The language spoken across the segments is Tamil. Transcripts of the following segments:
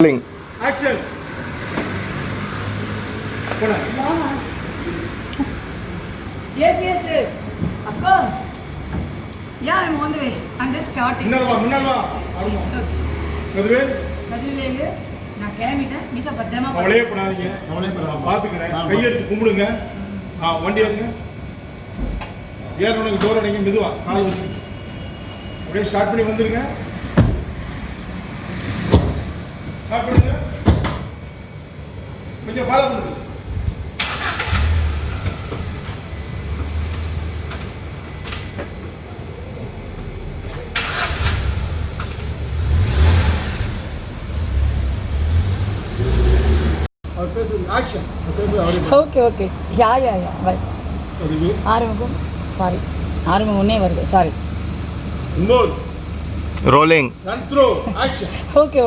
Rolling. Action. Mama. Yes. Of course. Yeah, I'm on the way. I'm just starting. முன்னால கதிர்வேலு நான் கிளம்பிட்டேன். வீட்டை பத்திரமா கவலையே படாதீங்க. பார்த்துக்கிறேன். கையெடுத்து கும்பிடுங்க. வண்டி ஏறுங்க. ஏறணுக்கு டோர் அடைங்க மெதுவா கால் வச்சு அப்படியே ஸ்டார்ட் பண்ணி வந்துருங்க. ஸ்டார்ட் பண்ணுங்க. கொஞ்சம் ஃபாலோ பண்ணுங்க. Action. ஓகே யா பை ஆரம்பம் சாரி ஆரம்பம் ஒன்னே வருது சாரி இன்னொரு Rolling. run through action. Okay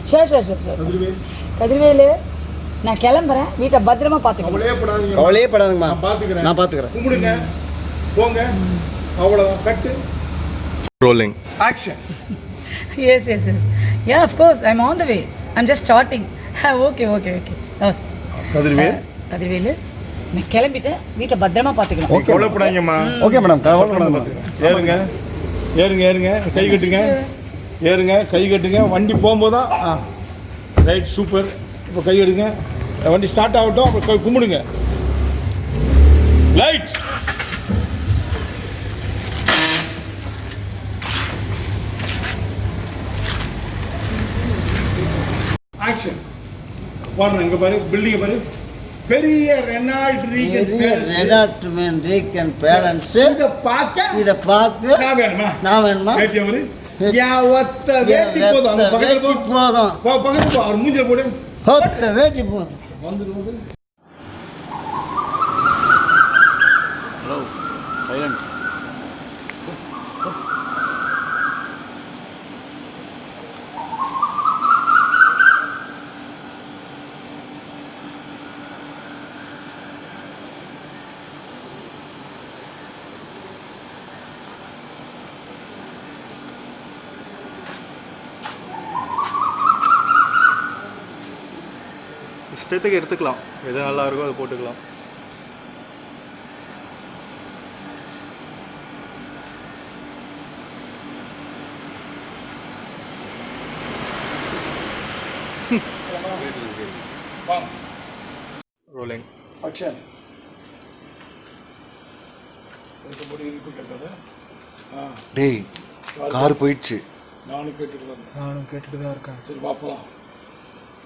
sure Kathirvelu நான் கிளம்புறேன். வீட்டை பத்திரமா பார்த்துக்கணும். கவலையே படாதீங்கம்மா. நான் பாத்துக்கிறேன். கும்பிடுங்க. போங்க. அவ்வளவுதான். கட்டு. Rolling. Action. Yes. Yeah, of course. I'm on the way. I'm just starting. Okay. Kathirvelu நான் கிளம்பிட்டேன். வீட்டை பத்திரமா பார்த்துக்கணும். கவலைப்படாதீங்கம்மா. Okay madam. கவலைப்படாதீங்க. ஏறுங்க. கை கட்டுங்க. ஏறுங்க. கை கட்டுங்க. வண்டி போகும்போது தான் ரைட் சூப்பர். இப்போ கை எடுங்க. வண்டி ஸ்டார்ட் ஆகட்டும். அப்புறம் கும்பிடுங்க. லைட். ஆக்ஷன். பாருங்க இங்க பாரு. பில்டிங் பாரு. பெரிய ரெனால்ட் ரீகன் பேலன்ஸ். இத பார்க்க நான் வேணுமா வேட்டி யா ஒத்த வேட்டி போதும். அந்த பக்கத்துல போதும். பக்கத்துல போ. அவர் மூஞ்சில போடு. ஒத்த வேட்டி போதும். வந்துரு. Hello silent. இஷ்டத்துக்கு எடுத்துக்கலாம். எது நல்லா இருக்கோ அதை போட்டுக்கலாம். ரோலிங். ஆக்ஷன். டேய் கார் போயிடுச்சு. நானும் கேட்டுட்டு தான் இருக்கேன். சரி பாப்போம்.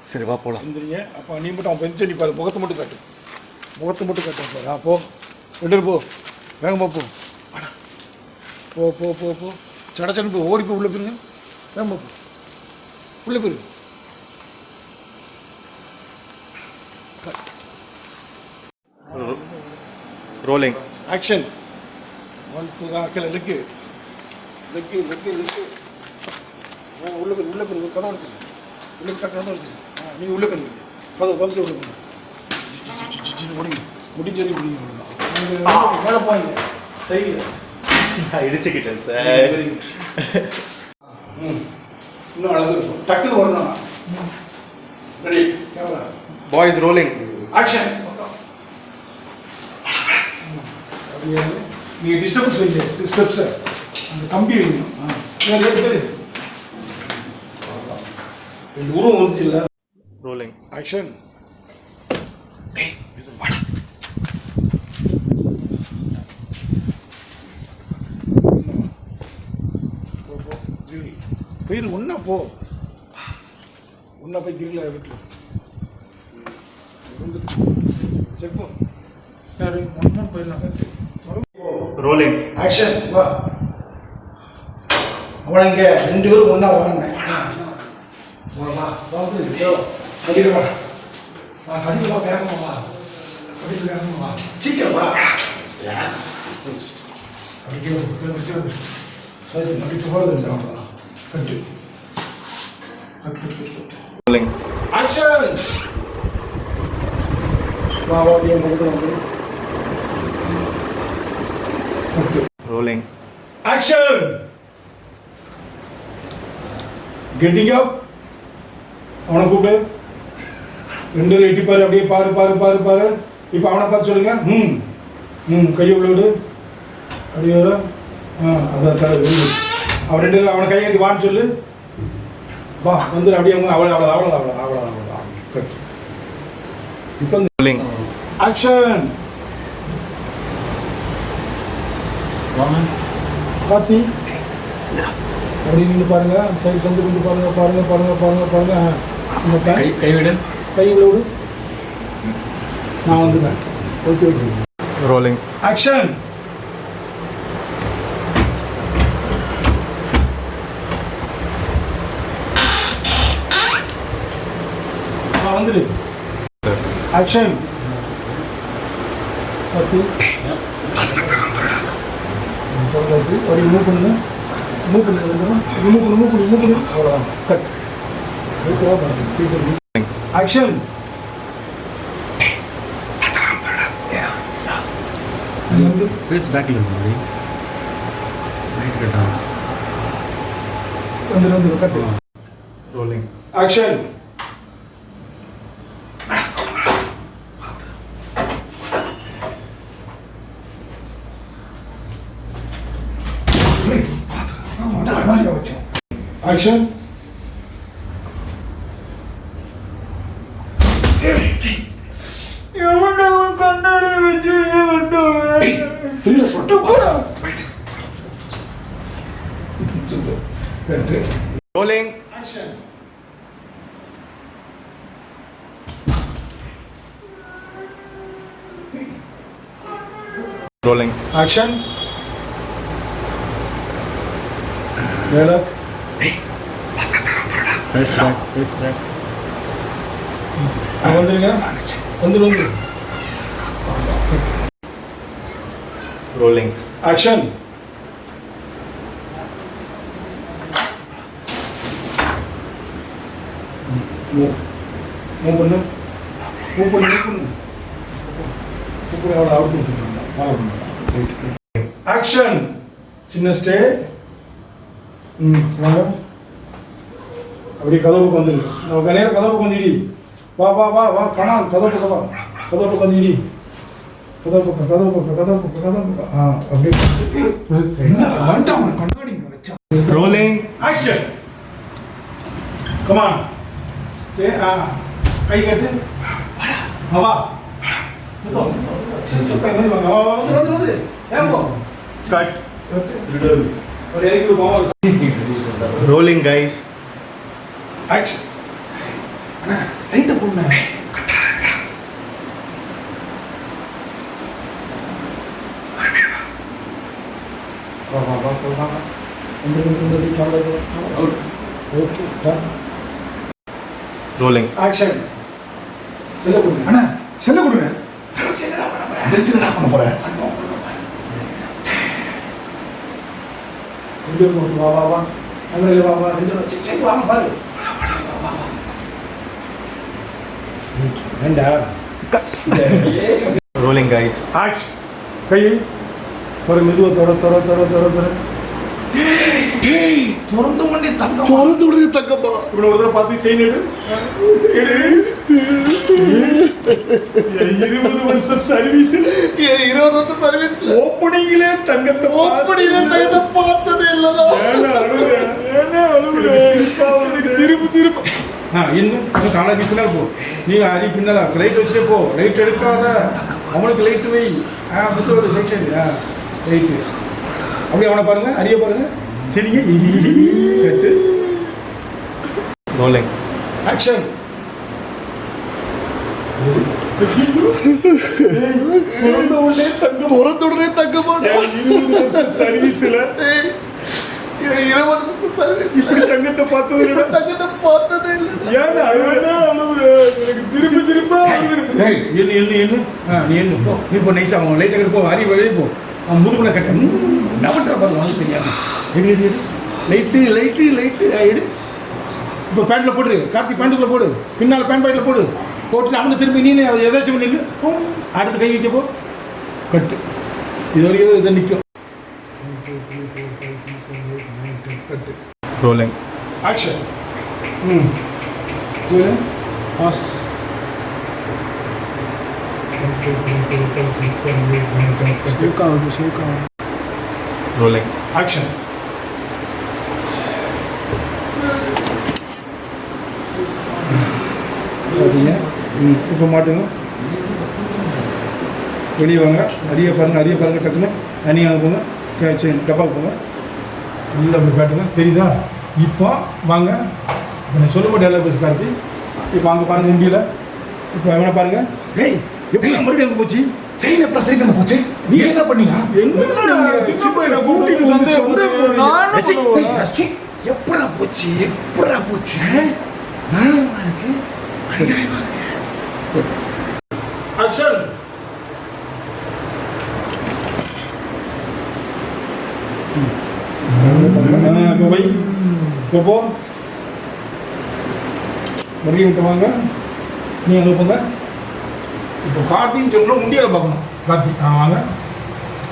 சரி வா போலாம். எந்திரிங்க. அப்போ நீ மட்டும் அவன் பெஞ்சு அடிப்பாரு. முகத்தை மட்டும் காட்டு பாரு. போ ரெண்டு போ. வேகமாக போ. சடச்சன்னு போ. ஓடி போ. உள்ளே போயிருங்க. வேகமாக போ. உள்ளே போயிரு. ரோலிங். ஆக்ஷன். ஒன் டூ கீழே லெக்கு. உள்ளே போயிரு. கதை உடச்சிரு. உள்ளே கதை உடச்சிரு. நீ உள்ளே பண்ணி கதை உள்ள முடிங்க. முடிஞ்சது முடியும். அவ்வளோதான். மேலே போங்க. சைடில் இடிச்சுக்கிட்டேன் சார். இன்னும் அழகு இருக்கும். டக்குன்னு வரணும். Ready camera. Boys rolling. Action. அப்படியே நீங்கள் டிஸ்டர்பன்ஸ் வைங்க. ஸ்டெப்ஸை அந்த கம்பி வைக்கணும். பேர் ரெண்டு உருவம் வந்துச்சு இல்லை. ரோலிங். ஆக்ஷன். போயிரு. ஒன்னா போய் கிரில விட்டு செக் யாரு ஒன்றும் போயிடலாம். ரோலிங். ஆக்ஷன். வா. அவனை இங்கே ரெண்டு பேரும் ஒன்றா வாங்க. சரி வா. கண்டிப்பா வேகமா வா. சீக்கிரம் வா. சரி நடிக்க போகிறது அவ்வளோதான். கட்டு. ரோலிங். ஆக்ஷன். வா அப்படியே முகத்தில் வந்து. ரோலிங். ஆக்ஷன். Getting up. அவனை கூப்பிடு. 2 எட்டி பாரு, அப்படியே பாரு பாரு பாரு பாரு. இப்போ அவனை பார்த்து சொல்லுங்க. கையை உள்ள விடு. அப்படியே வர. அதான் தர விடு. அவன் 2 அவனை கையை கட்டி வான்னு சொல்லு. வா வந்துடு. அப்படியே அவங்க அவ்வளோதான். கட். இப்போ ரோலிங் ஆக்ஷன். கார்த்தி அப்படி நின்று பாருங்க. சைடு சந்து கொண்டு பாருங்க. கைவிடு. கை உள்ள விடு. நான் வந்துட்டேன். ஓகே. Rolling action. வந்துடு. ஆக்ஷன். பத்து சொல்றாச்சு. அப்படி மூவ் பண்ணுங்க. அவ்வளோதான். கட். ஆக்ஷன். ஃபேஸ் பேக்கில் இருக்கு மாதிரி ரைட் கட்டா வந்துடு. கட். Rolling action. ஆக்ஷன். கண்ணாடி வச்சு rolling action. Rolling action. Dialogue. Face back வந்துருங்க. வந்துரு. Rolling action. மூவ் பண்ணு. அவ்வளோ அவுட் கொடுத்துருக்காங்க. ஆக்ஷன். சின்ன ஸ்டே. வாங்க. அப்படி கதவுக்கு வந்துடு. நம்ம நேரம் கதவுக்கு வந்துடி. வா கணா கதவுக்கு வந்துடி. கதவு பக்கம். அப்படியே கண்ணாடிங்க வச்சா. Rolling action. கமான். கை கட்டு. வா. கட். ஒரு இறக்கி போவோம். Rolling guys action. அண்ணா ரைட்டை போடுண்ண. வா. ஓகே. Rolling action. செல்ல கொடுங்க. அண்ணா செல்ல கொடுங்க. பண்ண போறேன். வா. அங்கே வா. 2 வச்சு சேர்ந்து வாங்க பாரு. வேண்டா. Rolling guys action. கை தொட மெதுவா தொட. திறந்து உடனே தங்கம்மா. இப்படி ஒரு தடவை பார்த்து செயின் எடு. 20 வருஷம் சர்வீஸ்ல ஓப்பனிங்ல தங்கத்தை பார்த்ததே இல்லடா. ஏன்னா அழுகுற. திருப்பு. இன்னும் காலேஜ் பின்னால் போ. நீ அரி பின்னால லைட் வச்சுட்டே போ. லைட் எடுக்காத. அவனுக்கு லைட் வை. புத்தோட லைட் எடு. லைட்டு அப்படி அவனை பாருங்க. அரிய பாருங்க. சரிங்க. கட்டு. Rolling action. பிறந்த உடனே தங்கமா. 20 வருஷம் சர்வீஸ்ல இப்படி தங்கத்தை பார்த்தது திரும்ப நீ போ. நீ போ நைஸா அவங்க லைட் எடுத்து போ. அரி வெளியே போ. அவன் முதுகுல கட்ட நவற்ற பார்த்து வாங்க தெரியாம. லைட்டு எடு. இப்போ பேண்ட்டில் போட்டுரு. கார்த்தி பேண்ட்டுக்குள்ளே போடு. பின்னால் பேண்ட் பாக்கெட்டில் போட்டு அவனை திரும்பி நீ எதாச்சும் நில்லு. அடுத்து கை வைக்க போ. கட்டு. இது வரைக்கும் இதை நிற்கும். கட்டு. Rolling action. பாஸ் ஷேக் ஆகுது Rolling. ஆக்ஷன் பார்த்தீங்க இப்போ மாட்டுங்க வெளியே வாங்க அரிய பாருங்க டக்குன்னு தனியாக போங்க டப்பாவுக்கு போங்க இல்லை அப்படி காட்டுங்க தெரியுதா இப்போ வாங்க இப்போ நான் சொல்ல மாட்டேன் எல்லாம் பேச கார்த்தி இப்போ அங்கே பாருங்க இந்தியில் இப்போ எவனை பாருங்க டேய் எப்படி மறுபடியும் அங்கே போச்சு செயின் எப்பறம் திருப்பி அங்க போச்சு நீ என்ன பண்ணீங்க சின்ன பையனை கூட்டிட்டு எப்படா போச்சு நியாயமா இருக்கு அநியாயமா இருக்கு ஆக்ஷன் இப்போ வை இப்போ போ மறுபடியும் விட்டு வாங்க நீ அங்கே போங்க இப்போ கார்த்தின்னு சொல்லணும் உண்டியலை பார்க்கணும் கார்த்தி வாங்க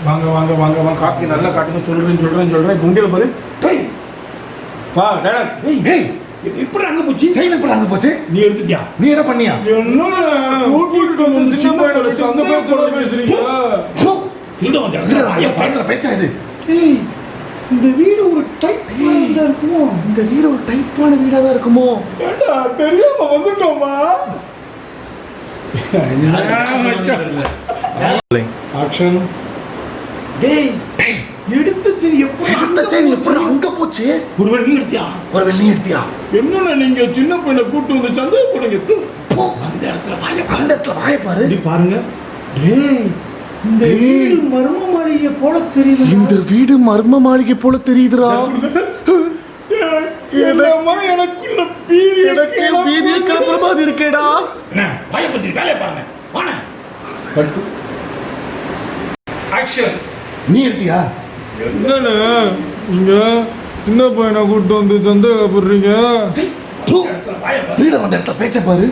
வாங்க வாங்க வாங்க வாங்க கார்த்தி நல்லா காட்டுங்க சொல்கிறேன் இப்போ உண்டியலை பாரு டேய் வா டேரக்ட் ஏய் இப்படி அங்கே போச்சு செயின் எப்பறம் அங்க போச்சு நீ எடுத்துட்டியா நீ என்ன பண்ணியா என்ன கூட்டிட்டு வந்து சின்ன பையனோட அந்த பேசுறீங்க திருட வந்து பேச்சா இது ஏய் இந்த வீடு ஒரு டைப் வீடா இருக்குமோ இந்த வீடு ஒரு டைப்பான வீடா தான் இருக்குமோ ஏண்டா தெரியாம வந்துட்டோமா Rolling. ஆக்ஷன் டேய் எடுத்து செயின் அந்த செயின் எப்பறம் அங்க போச்சு ஒருவேளை நீ எடுத்தியா ஒரு வெள்ளி எடுத்தியா என்னன்னா நீங்க சின்ன பையனை கூட்டு வந்து சந்தேகப்படுங்க போ. அந்த இடத்துல அந்த இடத்துல வாய பாரு அப்படி பாருங்க டேய் இந்த டேய். வீடு மர்ம மாளிகை போல தெரியுது இந்த வீடு மர்ம மாளிகை போல தெரியுதுடா என்னம்மா எனக்குள்ள பீதி எனக்கு வீதியை கிளப்புற மாதிரி இருக்கேடா என்ன வாயை பத்தி வேலையை பாருங்க வாண ஆக்ஷன் நீ எடுத்தியா என்னண்ணே நீங்க சின்ன பையனை கூப்பிட்டு வந்து சந்தேகப்படுறீங்க தூ. வாயை பாரு வீட வந்த இடத்துல பேச்ச பாரு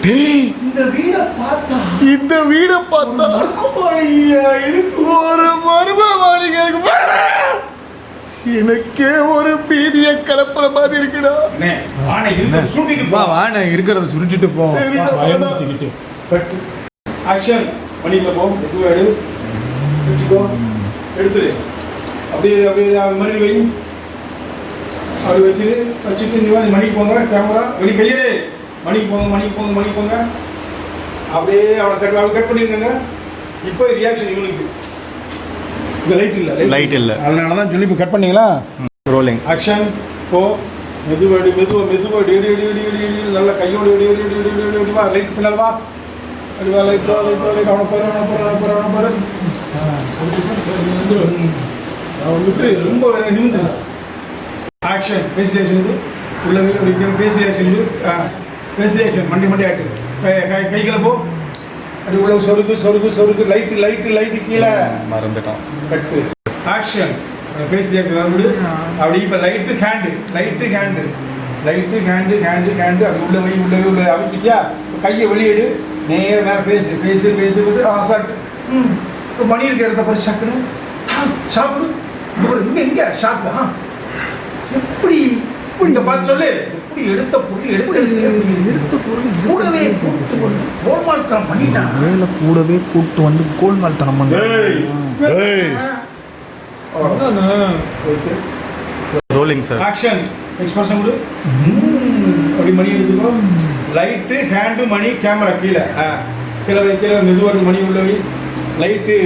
டேய் இந்த வீட பார்த்தா இந்த வீட பார்த்தா மர்மமாளிகையா இருக்கு ஒரு மர்ம மாளிகை இருக்கு. எனக்கே ஒரு பீதியை கலப்புற மாதிரி இருக்குடா அண்ணே வாணை இருந்து சுட்டிட்டு வா வாண்ணே இருக்கிறத சுருட்டிட்டு போ சரிடா, பயமுறுத்திக்கிட்டு கட்டு ஆக்ஷன் மணிக்குள்ள போ எது எடு வச்சுக்கோ எடுத்துரு அப்படியே மறுபடி வை அப்படி வச்சுட்டு நீ வந்து மணிக்கு போங்க கேமரா வெளி கையெடு மணிக்கு போங்க அப்படியே அவனை கட் பண்ணிருங்க இப்போ ரியாக்ஷன் இவனுக்கு இந்த லைட் இல்லை அதனால தான் சொல்லி இப்போ கட் பண்ணீங்களா Rolling. ஆக்ஷன் போ மெதுவா எடி நல்ல கையோடு எடி வா லைட் பின்னால் வா அடி வா லைட் அவனை பாரு அவன் விட்டு ரொம்ப நிமிந்து ஆக்ஷன் பேசி ஆக்ஷன் உள்ள பேசி ஆக்ஷன் மண்டி ஆட்டு கைகளை போ அது உள்ள சொருக்கு லைட்டு கீழே மறந்துட்டான். கட்டு ஆக்ஷன் பேசி ஆக்ஷன் விடு அப்படி இப்போ லைட்டு ஹேண்டு அது உள்ள வை அப்படியா கையை வெளியிடு நேரம் மேலே பேசு சாப்பிட்டு இப்போ மணி இருக்கிற இடத்த பாரு சக்குன்னு சாப்பிடு இங்கே சாப்பிடு எப்படி இங்கே பார்த்து சொல்லு எப்படி எடுத்த பொருள் கூடவே கூட்டு வந்து கோல்மால்தனம் பண்ணிட்டான் வேலை கூடவே கூட்டு வந்து கோல்மால்தனம் Rolling, sir. ஆக்ஷன் எக்ஸ்பிரஷன் கொடு அப்படி மணி எடுத்துக்கோ லைட்டு ஹேண்டு மணி கேமரா கீழே கீழே மெதுவாக மணி உள்ள வை லைட்டு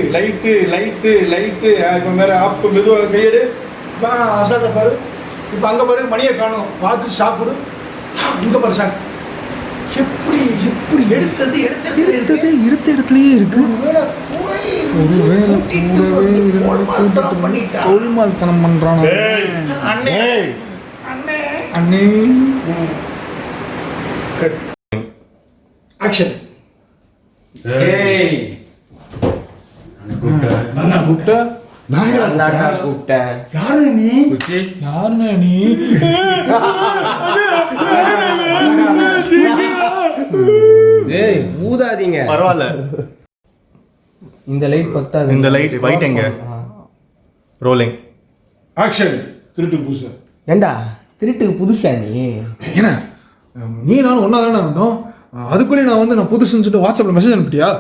இப்போ மேலே ஆப் மெதுவாக கையெடு அசால்ட்டை பாரு இப்போ அங்கே பாரு மணியை காணும் பார்த்துட்டு சாப்பிடு இங்கே பாரு சார் எப்படி எடுத்தது எடுத்த இடத்துலயே இருக்கு ஒருவேளை கோல்மால்தனம் பண்றான் அண்ணே அண்ணே ஆக்ஷன் கூப்பிட்ட யாரு நீ யாருண்ணே நீ ஏய் ஊதாதீங்க பரவாயில்ல. இந்த லைட் பத்தாது இந்த லைட் white எங்க? Rolling. ஆக்ஷன் திருட்டு பூச ஏண்டா திருட்டுக்கு புதுசா நீ என்ன நீ நானும் ஒன்றா தானே இருந்தோம். அதுக்குள்ளேயே நான் புதுசுன்னு சொல்லிட்டு வாட்ஸ்அப்பில் மெசேஜ் அனுப்பிட்டியா?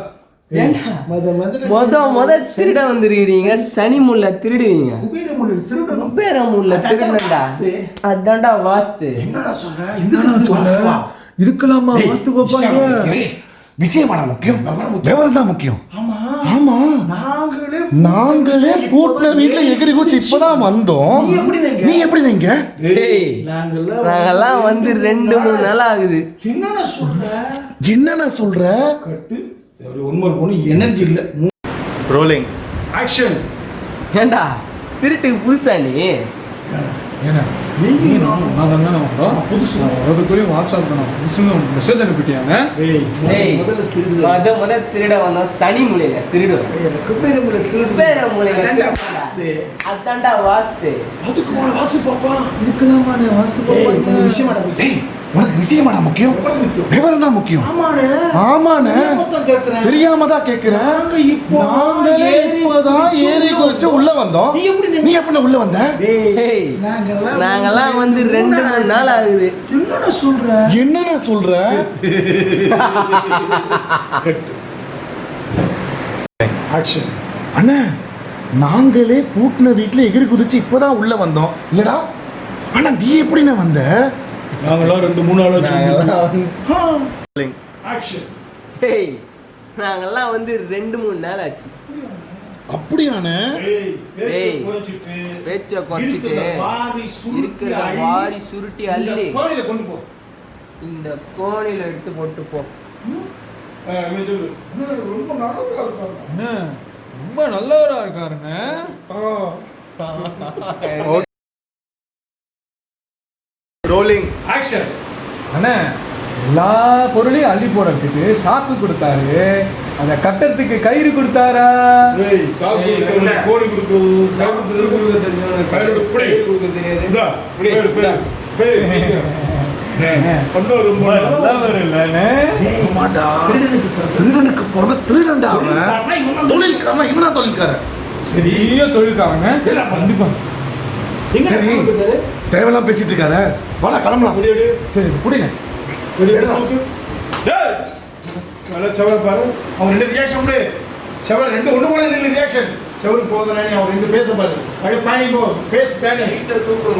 முத திருட வந்திருக்கிறீங்க. சனி முல்ல திருடுவீங்க. குபேர முல்ல திருடண்டா. அதான்டா வாஸ்து. இதுக்கெல்லாமா வாஸ்து பார்ப்பாங்க? விஷயமாடா முக்கியம், விவரம் தான் முக்கியம். ஆமா, நாங்களே பூட்டின வீட்டுல எகிரி குச்சி இப்பதான் வந்தோம். நீ எப்படி நீங்க? நாங்கெல்லாம் வந்து 2-3 நாள் ஆகுது. என்னென்ன சொல்ற? கட்டு உண்மை பொண்ணு எனர்ஜி இல்லை. Rolling action. ஏண்டா திருட்டுக்கு புதுசா நீ? ஏன்னா நீ நானும் தானே வந்தோம். புதுசு அதுக்குள்ளேயும் வாட்ஸ்அப்பில் நான் புதுசுன்னு மெசேஜ் அனுப்பிட்டியாங்க? முத திருட வந்தோம். சனி மூலையில திருடுவோம். குபேர மூலையில அதான்டா வாஸ்து. அதுக்கு மேல வாசு பாப்பா. இதுக்கெல்லாமா நீ வாஸ்து பார்ப்பாங்க? உனக்கு விஷயமாடா முக்கியம், விவரம் தான் முக்கியம். ஆமாண்ணே, தெரியாம தான் கேட்கிறேன். நாங்களே இப்பதான் ஏறி குதிச்சு உள்ள வந்தோம். நீ எப்படி உள்ள வந்த? நாங்கெல்லாம் வந்து 2-3 நாள் ஆகுது. என்னென்ன சொல்ற? ஆக்ஷன். அண்ணா, நாங்களே பூட்டின வீட்டுல எகிரி குதிச்சு இப்பதான் உள்ள வந்தோம் இல்லடா. அண்ணா நீ எப்படிண்ணே வந்த? நாங்களாம் 2-3 நாள் ரோலிங் ஆக்ஷன். நாங்கெல்லாம் வந்து 2-3 நாள் ஆச்சு. அப்படியாண்ணே? பேச்ச குறைச்சிட்டு இருக்கிற வாரி சுருட்டி அள்ளி கொண்டு போ. இந்த கோணில எடுத்து போட்டு போ. ரொம்ப நல்லவரா இருக்காரு. அண்ணே, ரொம்ப நல்லவரா இருக்காருண்ணே. Rolling action. அண்ணே, எல்லா பொருளையும் அள்ளி போடுறதுக்கு சாக்கு கொடுத்தாரு, அதை கட்டுறதுக்கு கயிறு கொடுத்தாரா? கோடி கொடுக்குறது திருடனுக்கு பிறந்த திருடன்டா அவன். தொழில்காரன் இவனா தொழில்காரன். பெரிய தொழில்காரங்க. கண்டிப்பா. சரி, தேவையெல்லாம் பேசிட்டு இருக்காத. வாடா கிளம்பலாம். சரி புடிங்க. செவர் பாரு. அவன் 2 ரியாக்ஷன் உண்டு. செவர் 2 ஒண்ணு போல நில்லு ரியாக்ஷன். செவருக்கு போதனா நீ அவன் 2 பேச பாரு. அப்படியே பானி போ. பேஸ் பானி.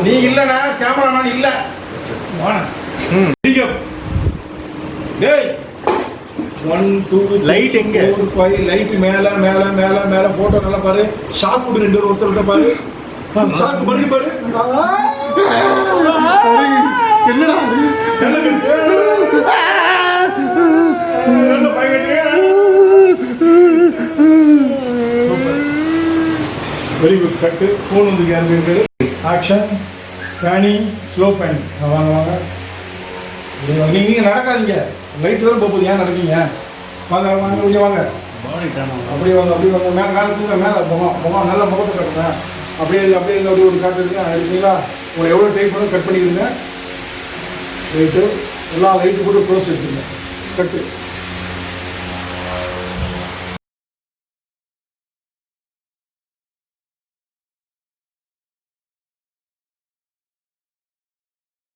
நீ இல்லனா கேமராமேன் இல்ல. வாடா. டிகோ. டேய். 1 2 லைட் எங்க? 4 5 லைட் மேல மேல மேல மேல போட்டோ நல்லா பாரு. ஷாக் குடு 2 ஒருத்தர் பாரு. ஷாக் பண்ணி பாரு. என்னடா வெரி குட். கட்டு. ஃபோன் வந்து கேள்வி இருக்குது. ஆக்ஷன். பேனிங். ஸ்லோ பேனிங். வாங்க வாங்க. நீங்கள் நடக்காதீங்க. லைட்டு தான் போகுது. ஏன் நடக்கீங்க? வாங்க வாங்க கொஞ்சம் வாங்க. அப்படியே வாங்க அப்படியே வாங்க. மேலே மேலே தூங்க. மேலே முகம் நல்லா முகத்தை கட்டுங்க. அப்படியே அப்படியே அப்படியே ஒரு காட்டுங்க. சரிங்களா? உங்களை எவ்வளோ டைப் பண்ணி கட் பண்ணிக்கிறீங்க. லைட்டு எல்லா லைட்டு கூட க்ளோஸ் எடுத்துங்க. கட்டு.